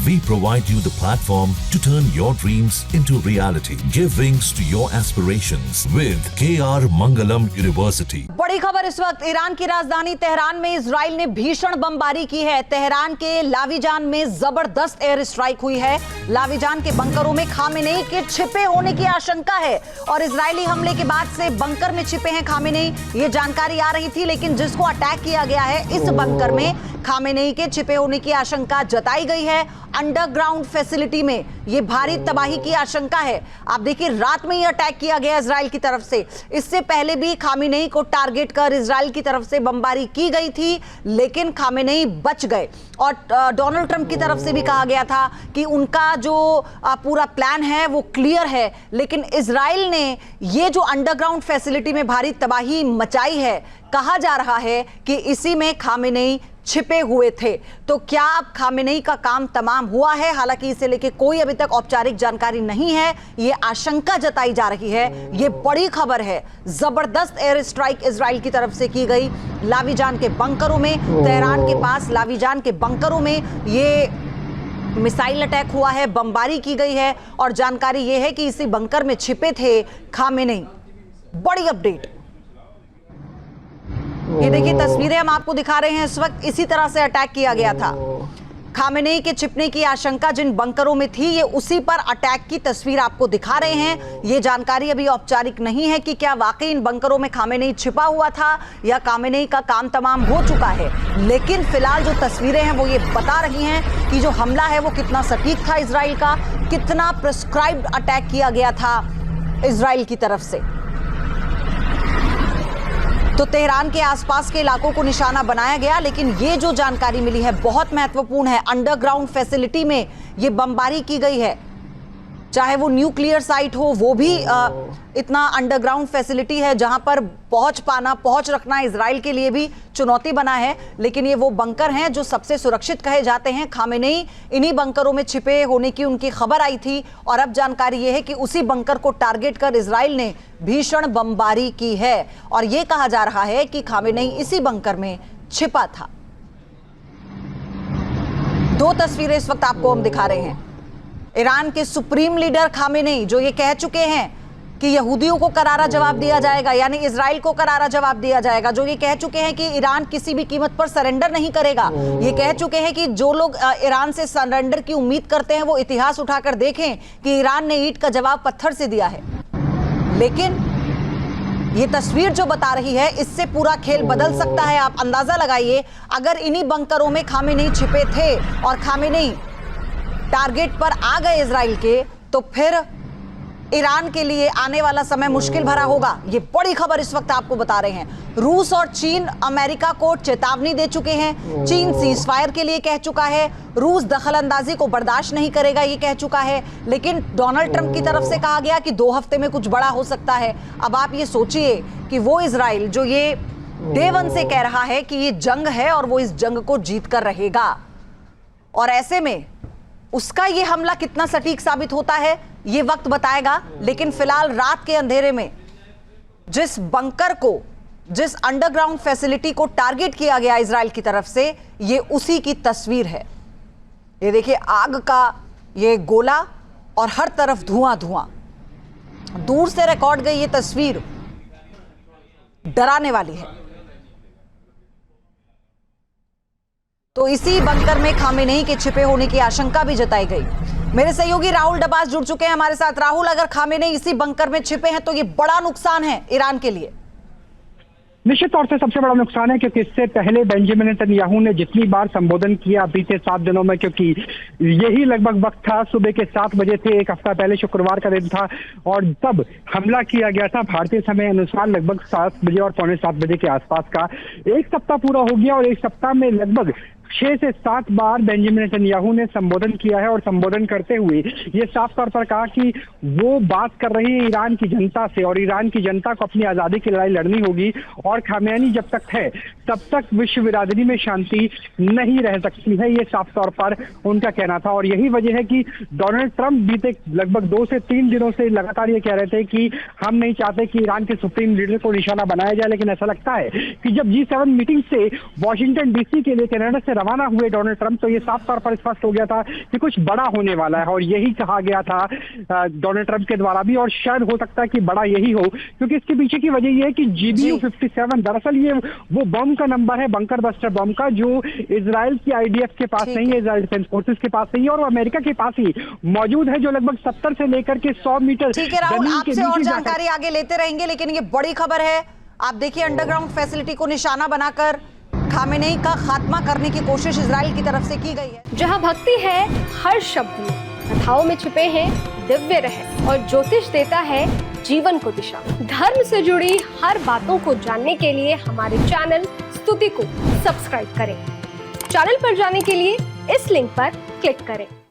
We provide you the platform to turn your dreams into reality. Give wings to your aspirations with KR Mangalam University. बड़ी खबर इस वक्त Iran की राजधानी Tehran में Israel ने भीषण बमबारी की है। तेहरान के लाविजान में जबरदस्त एयर स्ट्राइक हुई है। लाविजान के बंकरों में खामेनेई के छिपे होने की आशंका है और इजरायली हमले के बाद से बंकर में छिपे हैं खामेनेई, ये जानकारी आ रही थी। लेकिन जिसको अटैक किया गया है इस बंकर में खामेनेई के छिपे होने की आशंका जताई गई है। अंडरग्राउंड फैसिलिटी में ये भारी तबाही की आशंका है। आप देखिए रात में ये अटैक किया गया इजराइल की तरफ से। इससे पहले भी खामेनेई को टारगेट कर इजराइल की तरफ से बमबारी की गई थी, लेकिन खामेनेई बच गए। और डोनाल्ड ट्रंप की तरफ से भी कहा गया था कि उनका जो पूरा प्लान है वो क्लियर है, लेकिन इजराइल ने ये जो अंडरग्राउंड फैसिलिटी में भारी तबाही मचाई है, कहा जा रहा है कि इसी में खामेनेई छिपे हुए थे। तो क्या अब खामेनेई का काम तमाम हुआ है? हालांकि इसे लेके कोई अभी तक औपचारिक जानकारी नहीं है, ये आशंका जताई जा रही है। ये बड़ी खबर है। जबरदस्त एयर स्ट्राइक इजराइल की तरफ से की गई लाविजान के बंकरों में। तेहरान के पास लाविजान के बंकरों में ये मिसाइल अटैक हुआ है, बमबारी की गई है और जानकारी ये है कि इसी बंकर में छिपे थे खामेनेई। बड़ी अपडेट। ये देखिए तस्वीरें हम आपको दिखा रहे हैं इस वक्त। इसी तरह से अटैक किया गया था। खामेनेई के छिपने की आशंका जिन बंकरों में थी, ये उसी पर अटैक की तस्वीर आपको दिखा रहे हैं। ये जानकारी अभी औपचारिक नहीं है कि क्या वाकई इन बंकरों में खामेनेई छिपा हुआ था या खामेनेई का काम तमाम हो चुका है। लेकिन फिलहाल जो तस्वीरें हैं वो ये बता रही हैं कि जो हमला है वो कितना सटीक था इजराइल का, कितना प्रिस्क्राइब्ड अटैक किया गया था इजराइल की तरफ से। तो तेहरान के आसपास के इलाकों को निशाना बनाया गया, लेकिन ये जो जानकारी मिली है बहुत महत्वपूर्ण है। अंडरग्राउंड फैसिलिटी में ये बमबारी की गई है, चाहे वो न्यूक्लियर साइट हो, वो भी इतना अंडरग्राउंड फैसिलिटी है जहां पर पहुंच रखना इजराइल के लिए भी चुनौती बना है। लेकिन ये वो बंकर हैं जो सबसे सुरक्षित कहे जाते हैं। खामेनेई इन्हीं बंकरों में छिपे होने की उनकी खबर आई थी और अब जानकारी ये है कि उसी बंकर को टारगेट कर इजराइल ने भीषण बमबारी की है और यह कहा जा रहा है कि खामेनेई इसी बंकर में छिपा था। दो तस्वीरें इस वक्त आपको हम दिखा रहे हैं। ईरान के सुप्रीम लीडर खामेनेई जो ये कह चुके हैं कि यहूदियों को करारा जवाब दिया जाएगा, यानी इजराइल को करारा जवाब दिया जाएगा, जो ये कह चुके हैं कि ईरान किसी भी कीमत पर सरेंडर नहीं करेगा। ये कह चुके हैं कि जो लोग ईरान से सरेंडर की उम्मीद करते हैं वो इतिहास उठाकर देखें कि ईरान ने ईंट का जवाब पत्थर से दिया है। लेकिन ये तस्वीर जो बता रही है इससे पूरा खेल बदल सकता है। आप अंदाजा लगाइए, अगर इन्हीं बंकरों में खामेनेई छिपे थे और खामेनेई टारगेट पर आ गए इजराइल के, तो फिर ईरान के लिए आने वाला समय मुश्किल भरा होगा। ये बड़ी खबर इस वक्त आपको बता रहे हैं। रूस और चीन अमेरिका को चेतावनी दे चुके हैं। चीन सीजफायर के लिए कह चुका है, रूस दखलंदाजी को बर्दाश्त नहीं करेगा ये कह चुका है। लेकिन डोनाल्ड ट्रंप की तरफ से कहा गया कि 2 हफ्ते में कुछ बड़ा हो सकता है। अब आप ये सोचिए कि वो इजराइल जो ये डे 1 से कह रहा है कि ये जंग है और वो इस जंग को जीत कर रहेगा, और ऐसे में उसका ये हमला कितना सटीक साबित होता है ये वक्त बताएगा। लेकिन फिलहाल रात के अंधेरे में जिस बंकर को, जिस अंडरग्राउंड फैसिलिटी को टारगेट किया गया इजराइल की तरफ से, ये उसी की तस्वीर है। ये देखिए आग का ये गोला और हर तरफ धुआं धुआं। दूर से रिकॉर्ड गई ये तस्वीर डराने वाली है। तो इसी बंकर में खामेनेई के छिपे होने की आशंका भी जताई गई। मेरे सहयोगी राहुल डबास जुड़ चुके हैं हमारे साथ। राहुल, अगर खामेनेई इसी बंकर में छिपे हैं तो ये बड़ा नुकसान है ईरान के लिए। निश्चित तौर से सबसे बड़ा नुकसान है, क्योंकि इससे पहले बेंजामिन नेतन्याहू ने जितनी बार संबोधन किया बीते 7 दिनों में, क्योंकि यही लगभग वक्त था, सुबह के 7 बजे थे, 1 हफ्ता पहले शुक्रवार का दिन था और तब हमला किया गया था भारतीय समय अनुसार लगभग 7 बजे और पौने 7 बजे के आसपास का। 1 सप्ताह पूरा हो गया और 1 सप्ताह में लगभग 6 से 7 बार बेंजामिन नेतन्याहू ने संबोधन किया है और संबोधन करते हुए ये साफ तौर पर कहा कि वो बात कर रही है ईरान की जनता से और ईरान की जनता को अपनी आजादी की लड़ाई लड़नी होगी और खामेनी जब तक है तब तक विश्व बिरादरी में शांति नहीं रह सकती है, ये साफ तौर पर उनका कहना था। और यही वजह है कि डोनाल्ड ट्रंप बीते लगभग 2 से 3 दिनों से लगातार ये कह रहे थे कि हम नहीं चाहते कि ईरान के सुप्रीम लीडर को निशाना बनाया जाए, लेकिन ऐसा लगता है कि जब G7 मीटिंग से वॉशिंगटन DC के लिए कनाडा से रवाना हुए डोनाल्ड ट्रंप, तो ये साफ तौर पर स्पष्ट हो गया था कि कुछ बड़ा होने वाला है, और यही कहा गया था डोनाल्ड ट्रंप के द्वारा भी, और शायद हो सकता है कि बड़ा यही हो, क्योंकि इसके पीछे की वजह यह है कि GBU-57 दरअसल ये वो बम का नंबर है, बंकर बस्टर बम का, जो इजराइल की IDF के पास नहीं है, इजराइल डिफेंस फोर्सेस के पास नहीं है, और वो अमेरिका के पास ही मौजूद है, जो लगभग 70 से लेकर के 100 मीटर। ठीक है राहुल, आपसे और जानकारी आगे लेते रहेंगे, लेकिन ये बड़ी खबर है। आप देखिए, अंडरग्राउंड फैसिलिटी को निशाना बनाकर खामेनेई का खात्मा करने की कोशिश इजराइल की तरफ से की गई है। जहां भक्ति है हर शब्द में, कथाओं में छुपे हैं दिव्य रहस्य, और ज्योतिष देता है जीवन को दिशा। धर्म से जुड़ी हर बातों को जानने के लिए हमारे चैनल स्तुति को सब्सक्राइब करें। चैनल पर जाने के लिए इस लिंक पर क्लिक करें।